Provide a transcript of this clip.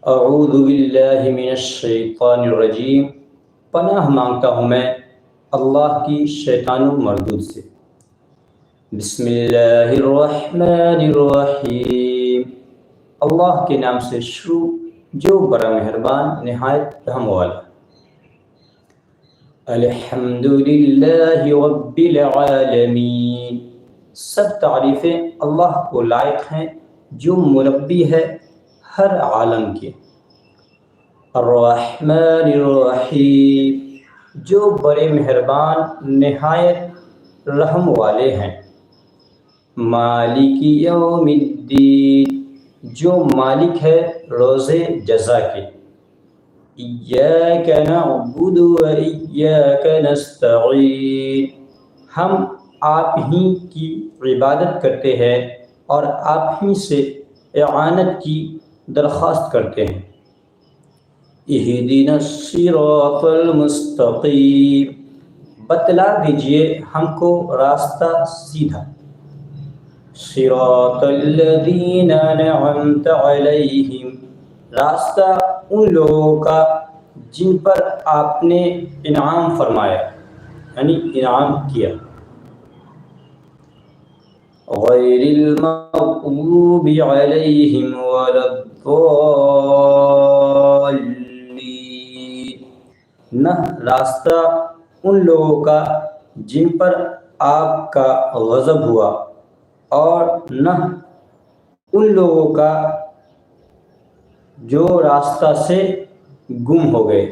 اعوذ باللہ من الشیطان الرجیم، پناہ مانگتا ہوں میں اللہ کی شیطان و مردود سے۔ بسم اللہ الرحمن الرحیم، اللہ کے نام سے شروع جو بڑا مہربان نہایت رحم والا۔ الحمد للہ رب العالمین، سب تعریفیں اللہ کو لائق ہیں جو مربی ہے ہر عالم کے۔ الرحمن الرحیم، جو بڑے مہربان نہایت رحم والے ہیں۔ مالک یوم الدین، جو مالک ہے روز جزا کے۔ ایاک نعبد و ایاک نستعین، ہم آپ ہی کی عبادت کرتے ہیں اور آپ ہی سے اعانت کی درخواست کرتے ہیں۔ اہدنا الصراط المستقیم، بتلا دیجئے ہم کو راستہ سیدھا۔ صراط الذین انعمت علیہم، راستہ ان لوگوں کا جن پر آپ نے انعام فرمایا یعنی انعام کیا۔ غیر المغضوب علیہم ولا الضالین، نہ راستہ ان لوگوں کا جن پر آپ کا غضب ہوا اور نہ ان لوگوں کا جو راستہ سے گم ہو گئے۔